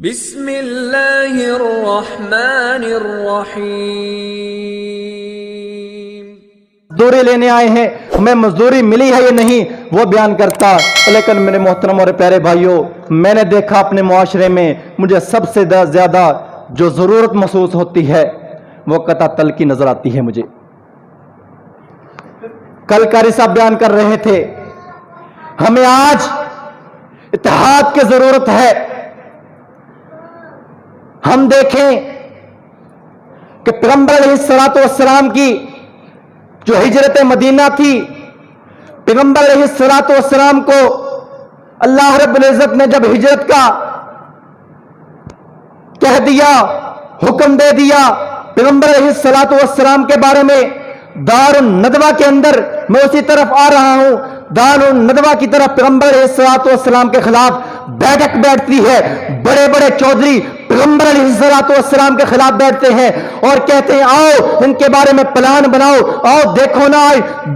بسم اللہ الرحمن الرحیم۔ مزدوری لینے آئے ہیں، ہمیں مزدوری ملی ہے یا نہیں وہ بیان کرتا، لیکن میرے محترم اور پیارے بھائیوں، میں نے دیکھا اپنے معاشرے میں مجھے سب سے زیادہ جو ضرورت محسوس ہوتی ہے وہ قطع تل کی نظر آتی ہے مجھے۔ کل قاری صاحب بیان کر رہے تھے، ہمیں آج اتحاد کی ضرورت ہے۔ ہم دیکھیں کہ پیغمبر علیہ الصلوۃ والسلام کی جو ہجرت مدینہ تھی، پیغمبر علیہ الصلوۃ والسلام کو اللہ رب العزت نے جب ہجرت کا کہہ دیا، حکم دے دیا، پیغمبر علیہ الصلوۃ والسلام کے بارے میں دار الندوہ کے اندر، میں اسی طرف آ رہا ہوں، دار الندوہ کی طرف پیغمبر علیہ الصلوۃ والسلام کے خلاف بیٹھک بیٹھتی ہے، بڑے بڑے چودھری پیغمبر علیہ الصلوۃ والسلام کے خلاف بیٹھتے ہیں اور کہتے ہیں آؤ ان کے بارے میں پلان بناؤ، آؤ دیکھو نا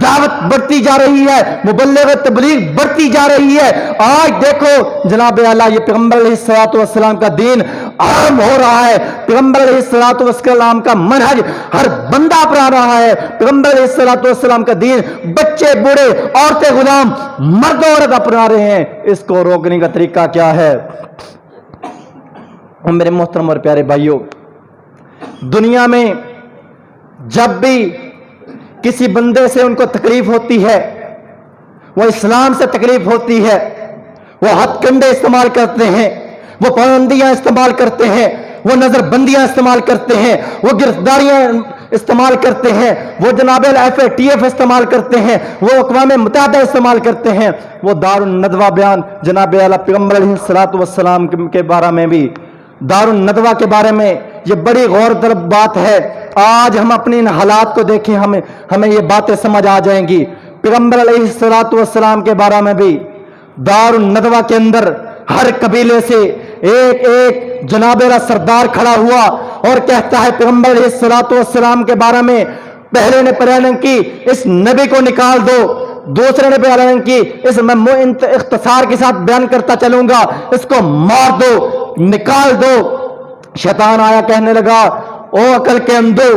دعوت بڑھتی جا رہی ہے، مبلغ تبلیغ بڑھتی جا رہی ہے، آج دیکھو جناب اعلیٰ یہ پیغمبر علیہ الصلوۃ والسلام کا دین عام ہو رہا ہے، پیغمبر علیہ الصلوۃ والسلام کا منہج ہر بندہ اپنا رہا ہے، پیغمبر علیہ الصلوۃ والسلام کا دین بچے بوڑھے عورتیں غلام مرد عورت اپنا رہے ہیں، اس کو روکنے کا طریقہ کیا ہے؟ میرے محترم اور پیارے بھائیوں، دنیا میں جب بھی کسی بندے سے ان کو تکلیف ہوتی ہے، وہ اسلام سے تکلیف ہوتی ہے، وہ ہتھ کنڈے استعمال کرتے ہیں، وہ پابندیاں استعمال کرتے ہیں، وہ نظر بندیاں استعمال کرتے ہیں، وہ گرفتاریاں استعمال کرتے ہیں، وہ جناب FATF استعمال کرتے ہیں، وہ اقوام متحدہ استعمال کرتے ہیں، وہ دار الندوہ بیان جناب اعلیٰ پیغمبر علیہ الصلوۃ والسلام کے بارے میں بھی، دار الندوہ کے بارے میں یہ بڑی غور طلب بات ہے۔ آج ہم اپنے ان حالات کو دیکھیں، ہمیں یہ باتیں سمجھ آ جائیں گی۔ پیغمبر علیہ الصلوۃ والسلام کے بارے میں بھی دار الندوہ کے اندر ہر قبیلے سے ایک ایک جناب سردار کھڑا ہوا اور کہتا ہے پیغمبر علیہ الصلوۃ والسلام کے بارے میں، پہلے نے اعلان کی اس نبی کو نکال دو، دوسرے نے اعلان کی اس میں اختصار کے ساتھ بیان کرتا چلوں گا، اس کو مار دو، نکال دو۔ شیطان آیا کہنے لگا او عقل کے اندھو،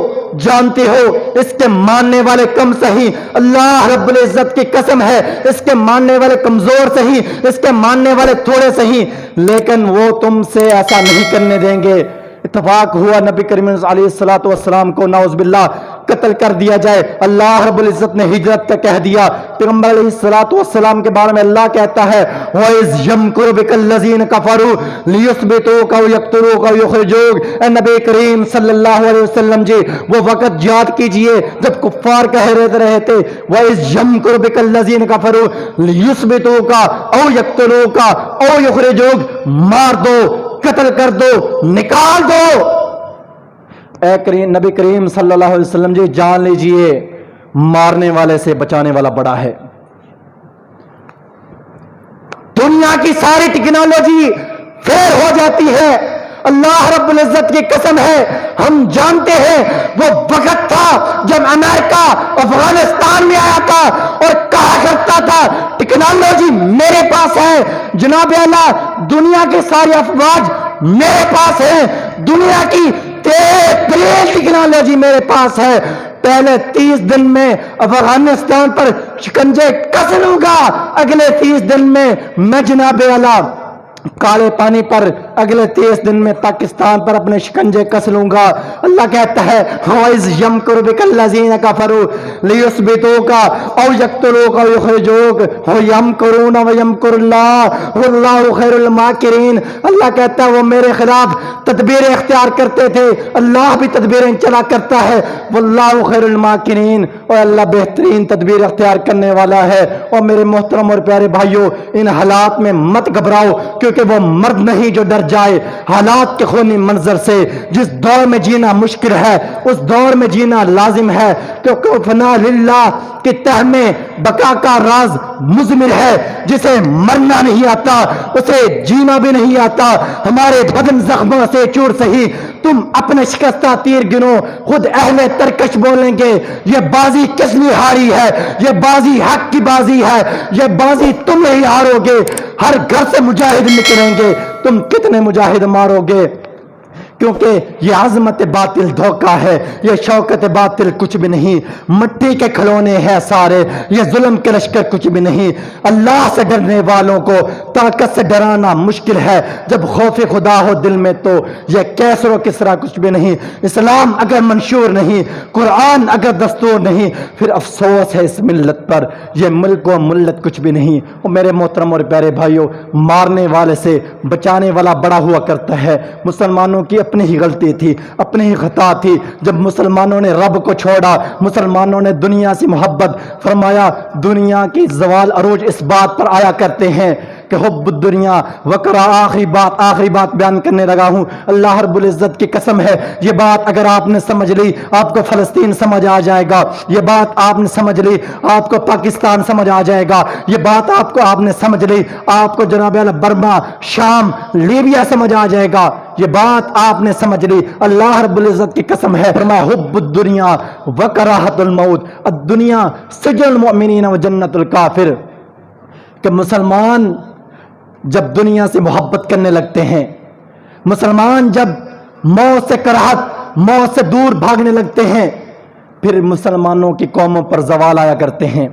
جانتے ہو اس کے ماننے والے کم سہی، اللہ رب العزت کی قسم ہے اس کے ماننے والے کمزور سہی، اس کے ماننے والے تھوڑے سہی، لیکن وہ تم سے ایسا نہیں کرنے دیں گے۔ اتفاق ہوا نبی کریم علیہ الصلوۃ والسلام کو نعوذ باللہ قتل کر دیا جائے، اللہ رب العزت نے ہجرت کا کہہ دیا۔ پیغمبر علیہ الصلوۃ والسلام کے بارے میں اللہ کہتا ہے وَإِذْ يَمْكُرُ بِكَ الَّذِينَ كَفَرُوا لِيُثْبِتُوكَ أَوْ يَقْتُلُوكَ أَوْ يُخْرِجُوكَ۔ اے نبی کریم صلی اللہ علیہ وسلم جی وہ وقت یاد کیجئے جب کفار کہہ رہے تھے وَإِذْ يَمْكُرُ بِكَ الَّذِينَ كَفَرُوا لِيُثْبِتُوكَ أَوْ يَقْتُلُوكَ أَوْ يُخْرِجُوكَ، مار دو، قتل کر دو، نکال دو۔ اے نبی کریم صلی اللہ علیہ وسلم جی جان لیجئے مارنے والے سے بچانے والا بڑا ہے۔ دنیا کی ساری ٹیکنالوجی فیل ہو جاتی ہے، اللہ رب العزت کی قسم ہے ہم جانتے ہیں وہ وقت تھا جب امریکہ افغانستان میں آیا تھا اور کہا کرتا تھا ٹیکنالوجی میرے پاس ہے، جناب اعلیٰ دنیا کے سارے افواج میرے پاس ہیں، دنیا کی تیز ٹیکنالوجی میرے پاس ہے، پہلے 30 دن میں افغانستان پر شکنجے کس لوں گا، اگلے 30 دن میں جناب اعلیٰ کالے پانی پر اگلے 30 دن میں پاکستان پر اپنے شکنجے کس لوں گا۔ اللہ کہتا ہے وَإِذْ يَمْكُرُ بِكَ الَّذِينَ كَفَرُوا لِيُثْبِتُوكَ أَوْ يَقْتُلُوكَ أَوْ يُخْرِجُوكَ وَيَمْكُرُونَ وَيَمْكُرُ اللَّهُ وَاللَّهُ خَيْرُ الْمَاكِرِينَ۔ اللہ کہتا ہے وہ میرے خلاف تدبیریں اختیار کرتے تھے، اللہ بھی تدبیریں چلا کرتا ہے، وَاللَّهُ خَيْرُ الْمَاكِرِينَ، اور اللہ بہترین تدبیر اختیار کرنے والا ہے۔ اور میرے محترم اور پیارے بھائیوں ان حالات میں مت گھبراؤ، کہ وہ مرد نہیں جو ڈر جائے حالات کے خونی منظر سے۔ جس دور میں جینا مشکل ہے اس دور میں جینا لازم ہے، کیونکہ فنا للہ کی تہ میں بقا کا راز مضمر ہے، جسے مرنا نہیں آتا اسے جینا بھی نہیں آتا۔ ہمارے بدن زخموں سے چور سہی، تم اپنے شکستہ تیر گنو، خود اہل ترکش بولیں گے یہ بازی کس لیے ہاری ہے، یہ بازی حق کی بازی ہے، یہ بازی تم نہیں ہارو گے۔ ہر گھر سے مجاہد نکلیں گے، تم کتنے مجاہد مارو گے؟ کیونکہ یہ عظمت باطل دھوکہ ہے، یہ شوکت باطل کچھ بھی نہیں، مٹی کے کھلونے ہیں سارے، یہ ظلم کے لشکر کچھ بھی نہیں۔ اللہ سے ڈرنے والوں کو طاقت سے ڈرانا مشکل ہے، جب خوف خدا ہو دل میں تو یہ کیسر و کسرا کچھ بھی نہیں۔ اسلام اگر منشور نہیں، قرآن اگر دستور نہیں، پھر افسوس ہے اس ملت پر، یہ ملک و ملت کچھ بھی نہیں۔ اور میرے محترم اور پیارے بھائیوں، مارنے والے سے بچانے والا بڑا ہوا کرتا ہے۔ مسلمانوں کی اپنی ہی غلطی تھی، اپنی ہی خطا تھی، جب مسلمانوں نے رب کو چھوڑا، مسلمانوں نے دنیا سے محبت فرمایا۔ دنیا کی زوال عروج اس بات پر آیا کرتے ہیں کہ حب الدنیا وقرا۔ آخری بات بیان کرنے لگا ہوں، اللہ رب العزت کی قسم ہے، یہ بات اگر آپ نے سمجھ لی آپ کو فلسطین سمجھ آ جائے گا، یہ بات آپ نے سمجھ لی آپ کو پاکستان سمجھ آ جائے گا، یہ بات آپ نے سمجھ لی آپ کو جناب برما، شام، لیبیا سمجھ آ جائے گا، یہ بات آپ نے سمجھ لی۔ اللہ رب العزت کی قسم ہے، فرمایا حب الدنیا وکراہت الموت، الدنیا سجن المؤمنین و جنت الکافر، کہ مسلمان جب دنیا سے محبت کرنے لگتے ہیں، مسلمان جب موت سے کراہت، موت سے دور بھاگنے لگتے ہیں، پھر مسلمانوں کی قوموں پر زوال آیا کرتے ہیں۔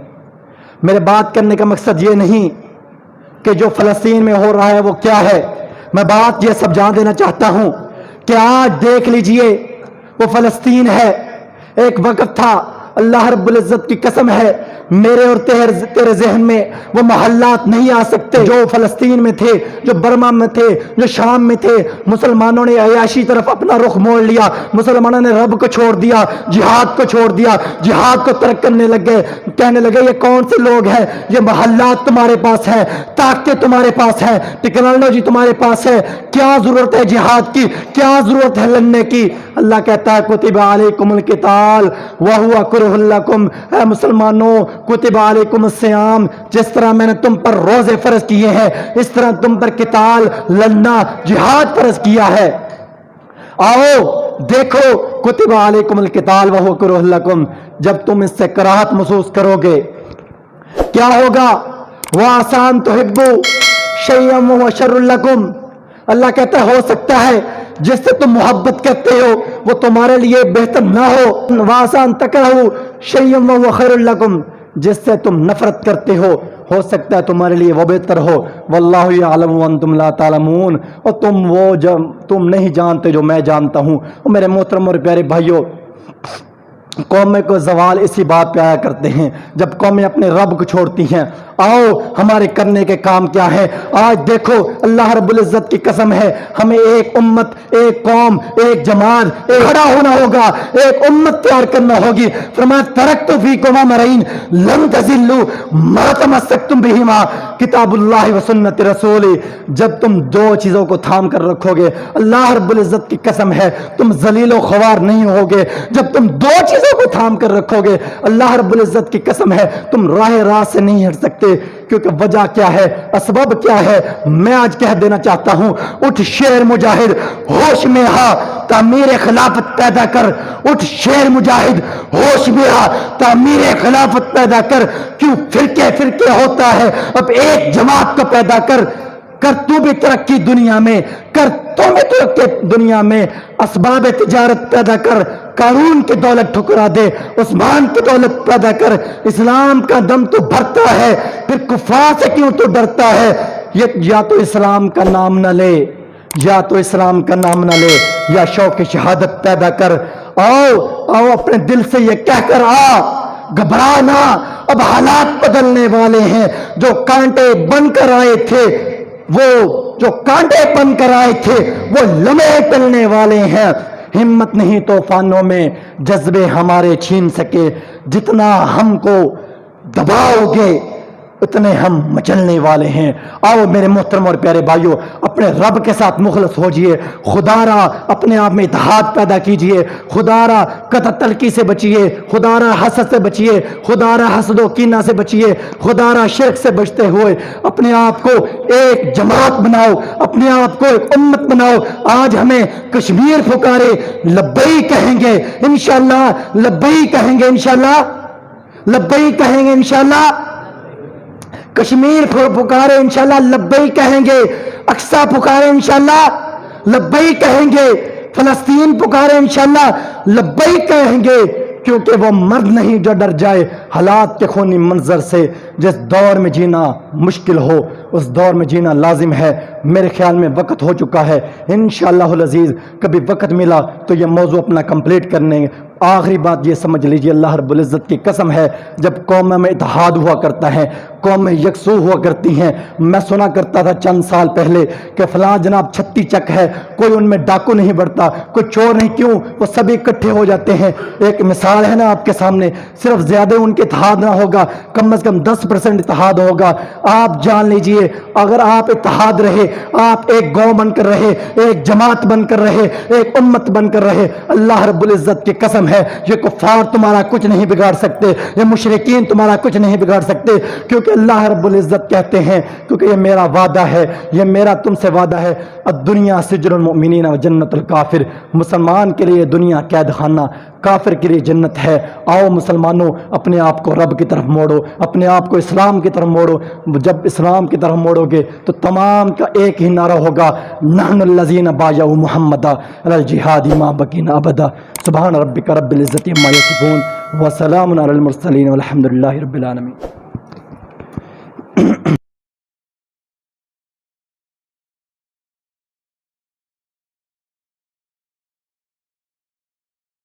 میرے بات کرنے کا مقصد یہ نہیں کہ جو فلسطین میں ہو رہا ہے وہ کیا ہے، میں بات یہ سب جان دینا چاہتا ہوں کہ آج دیکھ لیجئے وہ فلسطین ہے، ایک وقت تھا، اللہ رب العزت کی قسم ہے میرے اور تیرے ذہن میں وہ محلات نہیں آ سکتے جو فلسطین میں تھے، جو برما میں تھے، جو شام میں تھے۔ مسلمانوں نے عیاشی طرف اپنا رخ موڑ لیا، مسلمانوں نے رب کو چھوڑ دیا، جہاد کو چھوڑ دیا، جہاد کو ترک کرنے لگے، کہنے لگے یہ کون سے لوگ ہیں، یہ محلات تمہارے پاس ہے، طاقتیں تمہارے پاس ہے، ٹیکنالوجی تمہارے پاس ہے، کیا ضرورت ہے جہاد کی، کیا ضرورت ہے لڑنے کی؟ اللہ کہتا ہے کتب علیکم القتال وہو کرہ لکم، اے مسلمانوں کتب علیکم الصیام، جس طرح میں نے تم پر روزے فرض کیے ہیں اس طرح تم پر قتال، لڑنا، جہاد فرض کیا ہے۔ آؤ دیکھو کتب علیکم القتال وہو کرہ لکم، جب تم اس سے کراہت محسوس کرو گے کیا ہوگا؟ وَعَسَىٰ تُحِبُّوا شَيْئًا وَهُوَ شَرٌّ لَكُمْ، اللہ کہتا ہے ہو سکتا ہے جس سے تم محبت کرتے ہو وہ تمہارے لیے بہتر نہ ہو، وَعَسَىٰ تَكْرَهُوا شَيْئًا وَهُوَ خَيْرٌ لَكُمْ، جس سے تم نفرت کرتے ہو سکتا ہے تمہارے لیے وہ بہتر ہو۔ وَاللَّهُ يَعْلَمُ وَأَنْتُمْ لَا تَعْلَمُونَ، اور تم نہیں جانتے جو میں جانتا ہوں۔ اور میرے محترم اور پیارے بھائیوں، قومیں کو زوال اسی بات پہ آیا کرتے ہیں جب قومیں اپنے رب کو چھوڑتی ہیں۔ آؤ ہمارے کرنے کے کام کیا ہے؟ آج دیکھو اللہ رب العزت کی قسم ہے ہمیں ایک امت، ایک قوم، ایک جماعت کھڑا ہونا ہوگا، ایک امت تیار کرنا ہوگی۔ فرمایا ترکت فیکم امرین لن تضلوا ما تمسکتم بہما کتاب اللہ و سنت رسولی، جب تم دو چیزوں کو تھام کر رکھو گے اللہ رب العزت کی قسم ہے تم ذلیل و خوار نہیں ہوگے۔ جب تم دو چیزوں کو تھام کر رکھو گے اللہ رب العزت کی قسم ہے تم راہ سے نہیں ہٹ سکتے۔ کیونکہ وجہ کیا ہے، اسباب کیا ہے، میں آج کہہ دینا چاہتا ہوں، اٹھ شیر مجاہد ہوش میں آ تعمیر خلافت پیدا کر، اٹھ شیر مجاہد ہوش میں آ تعمیر خلافت پیدا کر۔ کیوں فرقے ہوتا ہے، اب ایک جماعت کو پیدا کر تو بھی ترقی دنیا میں کر، تو بھی ترقی دنیا میں، اسباب تجارت پیدا کر، قارون کی دولت ٹھکرا دے، عثمان کی دولت پیدا کر، اسلام کا دم تو بھرتا ہے پھر کفار سے کیوں تو ڈرتا ہے؟ یا تو اسلام کا نام نہ لے، یا تو اسلام کا نام نہ لے، یا شوق شہادت پیدا کر۔ آؤ اپنے دل سے یہ کہہ کر گھبرانا، اب حالات بدلنے والے ہیں، جو کانٹے بن کر آئے تھے وہ لمحے ٹلنے والے ہیں۔ ہمت نہیں طوفانوں میں جذبے ہمارے چھین سکے، جتنا ہم کو دباؤ گے اتنے ہم مچلنے والے ہیں۔ آؤ میرے محترم اور پیارے بھائیوں، اپنے رب کے ساتھ مخلص ہو جئیے، خدا را اپنے آپ میں اتحاد پیدا کیجئے، خدا را قطع تلقی سے بچیے، خدا را حسد سے بچیے، خدا را حسد و کینہ سے بچیے، خدا را شرک سے بچتے ہوئے اپنے آپ کو ایک جماعت بناؤ، اپنے آپ کو ایک امت بناؤ۔ آج ہمیں کشمیر پکارے، لبئی کہیں گے انشاءاللہ، لبئی کہیں گے انشاءاللہ، لبئی کہیں گے انشاءاللہ۔ کشمیر پکارے انشاءاللہ لبیک کہیں گے، اقصی پکارے انشاءاللہ لبیک کہیں گے، فلسطین پکارے انشاءاللہ لبیک کہیں گے، کیونکہ وہ مرد نہیں جو ڈر جائے حالات کے خونی منظر سے۔ جس دور میں جینا مشکل ہو اس دور میں جینا لازم ہے۔ میرے خیال میں وقت ہو چکا ہے، انشاءاللہ العزیز کبھی وقت ملا تو یہ موضوع اپنا کمپلیٹ کرنے۔ آخری بات یہ سمجھ لیجئے، اللہ رب العزت کی قسم ہے، جب قوم میں اتحاد ہوا کرتا ہے، قوم یکسو ہوا کرتی ہیں۔ میں سنا کرتا تھا چند سال پہلے کہ فلاں جناب 36 چک ہے، کوئی ان میں ڈاکو نہیں بڑھتا، کوئی چور نہیں، کیوں؟ وہ سبھی اکٹھے ہو جاتے ہیں۔ ایک مثال ہے نا آپ کے سامنے، صرف زیادہ ان کے اتحاد نہ ہوگا، کم از کم 10% اتحاد ہوگا۔ آپ جان لیجئے اگر آپ اتحاد رہے، آپ ایک گاؤں بن کر رہے، ایک جماعت بن کر رہے، ایک امت بن کر رہے، اللہ رب العزت کی قسم ہے یہ کفار تمہارا کچھ نہیں بگاڑ سکتے، یہ مشرکین تمہارا کچھ نہیں بگاڑ سکتے، کیونکہ اللہ رب العزت کہتے ہیں، کیونکہ یہ میرا وعدہ ہے، یہ میرا تم سے وعدہ ہے، الدنیا سجن المؤمنین و جنت الکافر، مسلمان کے لیے دنیا قید خانہ، کافر کے لیے جنت ہے۔ آؤ مسلمانوں اپنے آپ کو رب کی طرف موڑو، اپنے آپ کو اسلام کی طرف موڑو۔ جب اسلام کی طرف موڑو گے تو تمام کا ایک ہی نعرہ ہوگا، نحن الذین بایعوا محمدا علی الجہاد ما بقینا ابدا۔ سبحان ربک رب العزت عما یصفون وسلام علی المرسلین والحمد للہ رب العالمین۔